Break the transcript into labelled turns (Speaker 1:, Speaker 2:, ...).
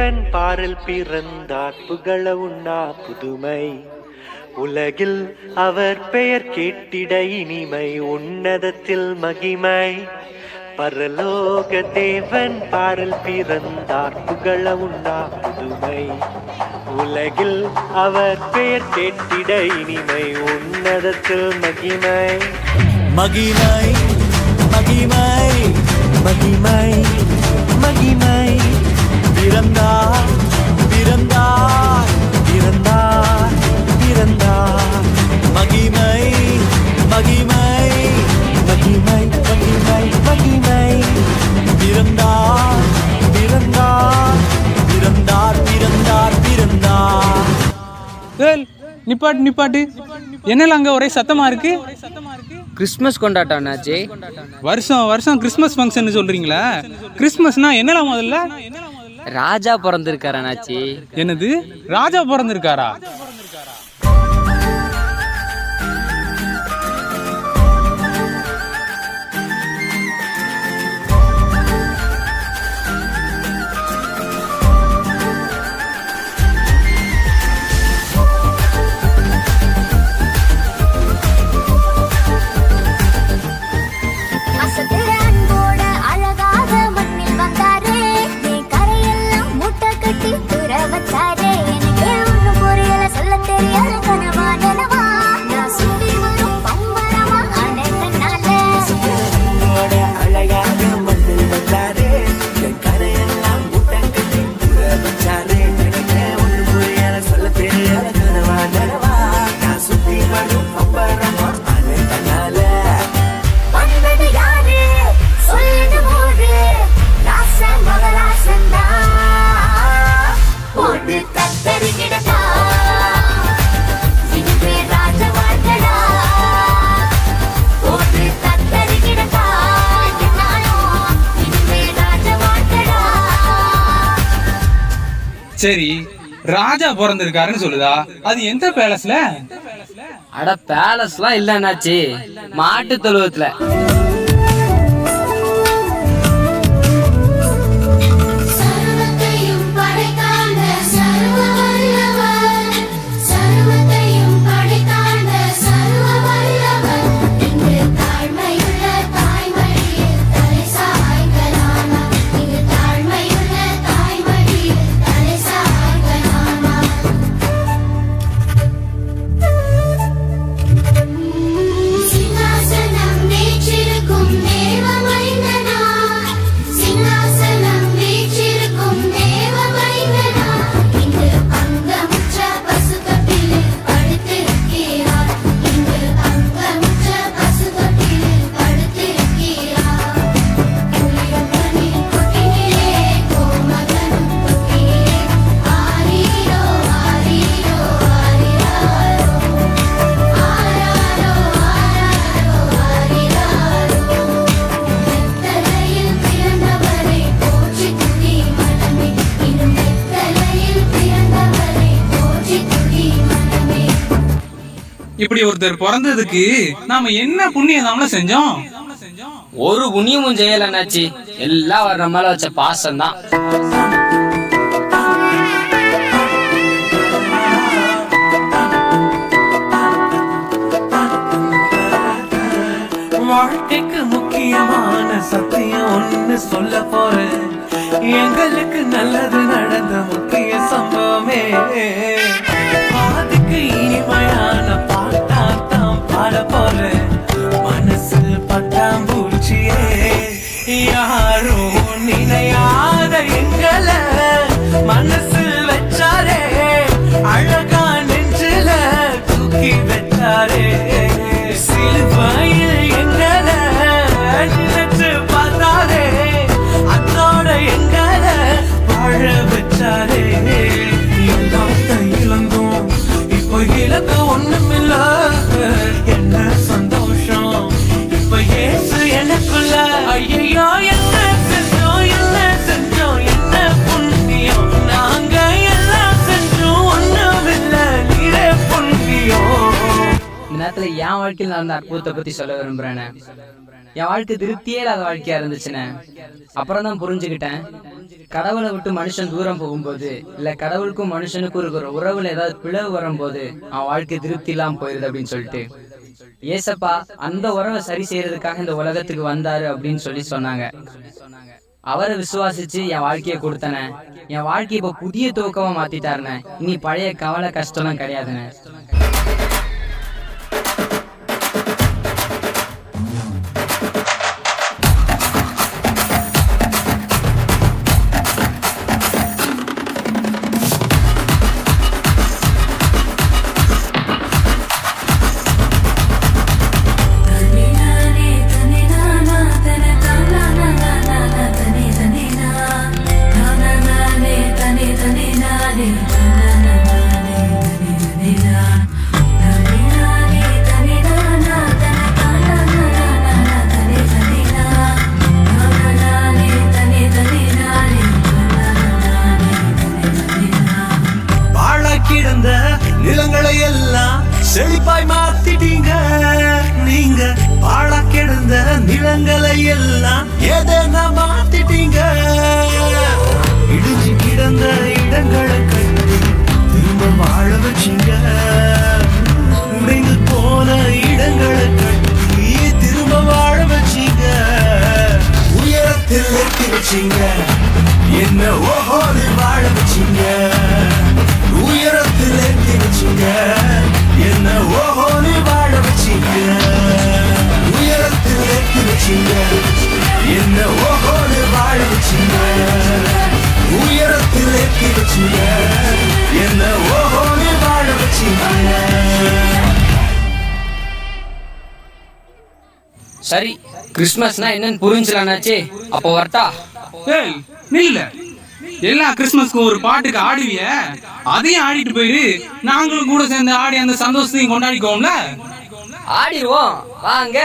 Speaker 1: தேவன் பாரில் பிறந்தார் புகழ உண்ணா புதுமை உலகில் அவர் பெயர் கேட்டிட இனிமை உன்னதத்தில் மகிமை பரலோக தேவன் பாரில் பிறந்தார் புகழ உண்ணா புதுமை உலகில் அவர் பெயர் கேட்டிட இனிமை உன்னதத்தில் மகிமை
Speaker 2: மகிமை மகிமை மகிமை மகிமை பிறந்தார் பிறந்தார் பிறந்தார் பிறந்தார் மகிமை மகிமை மகிமை மகிமை மகிமை பிறந்தார் பிறந்தார் பிறந்தார் பிறந்தார் பிறந்தார்.
Speaker 3: நிப்பாட்டு என்னல அங்க ஒரே சத்தமா இருக்கு.
Speaker 4: கிறிஸ்மஸ் கொண்டாட்டம் என்னாச்சு?
Speaker 3: வருஷம் வருஷம் கிறிஸ்மஸ் ஃபங்க்ஷன் சொல்றீங்களா? கிறிஸ்மஸ்னா என்னலாம் முதல்ல?
Speaker 4: ராஜா பிறந்திருக்காரு அண்ணாச்சி.
Speaker 3: என்னது ராஜா பிறந்திருக்காரா? சரி, ராஜா பிறந்திருக்காருன்னு சொல்லுதா? அது எந்த பேலஸ்ல?
Speaker 4: அட பேலஸ்லாம் இல்ல அண்ணாச்சி, மாட்டு தொழுவத்துல.
Speaker 3: இப்படி ஒருத்தர் பிறந்ததுக்கு நாம என்ன புண்ணியம் செஞ்சோம்?
Speaker 4: ஒரு புண்ணியமும் செய்யல அண்ணாச்சி, எல்லாம் வர்ற மேல வச்ச பாசம் தான்.
Speaker 2: வாழ்க்கைக்கு முக்கியமான சத்தியம் ஒண்ணு சொல்ல போறேன். எங்களுக்கு நல்லது நடந்த முக்கிய சம்பவமே அதுக்கு இனிமையான பாட்டாத்தான் பாட போறேன். மனசு பட்டாம்பூச்சியே யாரும் நினையாத எங்களை மனசு வச்சாரே, அழகா நெஞ்சில தூக்கி வச்சாரே. சிலுவையில் எங்களை நினைச்சு பார்த்தாரே, அதோட எங்களை வாழ வச்சாரே. இழந்தோம் இப்போ இழக்க ஒண்ணுமில்ல, என்ன சந்தோஷம் இப்ப ஏசு எனக்குள்ள. ஐயோ என்ன செஞ்சோம் என்ன செஞ்சோம் என்ன புண்ணியம், நாங்க எல்லாம் செஞ்சோம் ஒண்ணுமில்ல நீரே புண்ணியம்.
Speaker 4: இந்த நேரத்துல என் வாழ்க்கையில் நடந்த அற்புதத்தை பத்தி சொல்ல விரும்புறேன். என் வாழ்க்கை திருப்தியே இல்லாத வாழ்க்கையா இருந்துச்சுன்னு அப்புறம் தான் புரிஞ்சுக்கிட்டேன். கடவுளை விட்டு மனுஷன் தூரம் போகும்போது இல்ல கடவுளுக்கும் மனுஷனுக்கும் இருக்கிற உறவுல ஏதாவது பிளவு வரும்போது அவன் வாழ்க்கை திருப்தி இல்லாம போயிருது அப்படின்னு சொல்லிட்டு ஏசப்பா அந்த உறவை சரி செய்யறதுக்காக இந்த உலகத்துக்கு வந்தாரு அப்படின்னு சொல்லி சொன்னாங்க. அவரை விசுவாசிச்சு என் வாழ்க்கையை கொடுத்தன, என் வாழ்க்கையை இப்ப புதிய துவக்கமா மாத்திட்டாருன. இனி பழைய கவலை கஷ்டம்லாம் கிடையாதுன்னு.
Speaker 2: நிலங்களை எல்லாம் செழிப்பாய் மாத்திட்டீங்க. நீங்க பாழா கிடந்த நிலங்களை எல்லாம் எதனா மாத்திட்டீங்க. இடிஞ்சு கிடந்த இடங்களை கட்டி திரும்ப வாழ வச்சீங்க. உடைந்து போன இடங்களை கட்டி திரும்ப வாழ வச்சீங்க. உயரத்தில் எத்தி வச்சீங்க, என்ன ஓஹோன்னு வாழ வச்சீங்க. உயரத்தில் ஏற்றி வச்சிங்க, என்ன ஓஹோன்னு வாழ வச்சிங்க. உயரத்தில் ஏற்றி வச்சிங்க, என்ன ஓஹோன்னு வாழ வச்சிங்க. உயரத்தில் ஏற்றி வச்சிங்க, என்ன ஓஹோன்னு வாழ வச்சிங்க.
Speaker 4: சரி, கிறிஸ்மஸ்னா என்னன்னு புரிஞ்சலானாச்சே. அப்போ வரட்டா?
Speaker 3: ஏய் நில்ல, எல்லா கிறிஸ்மஸ்க்கும் ஒரு பாட்டுக்கு ஆடுவிய, அதையும் ஆடிட்டு போயிரு. நாங்களும் கூட சேர்ந்து ஆடி அந்த சந்தோஷத்தையும் கொண்டாடிக்கோம்ல.
Speaker 4: ஆடிடுவோம் வாங்க.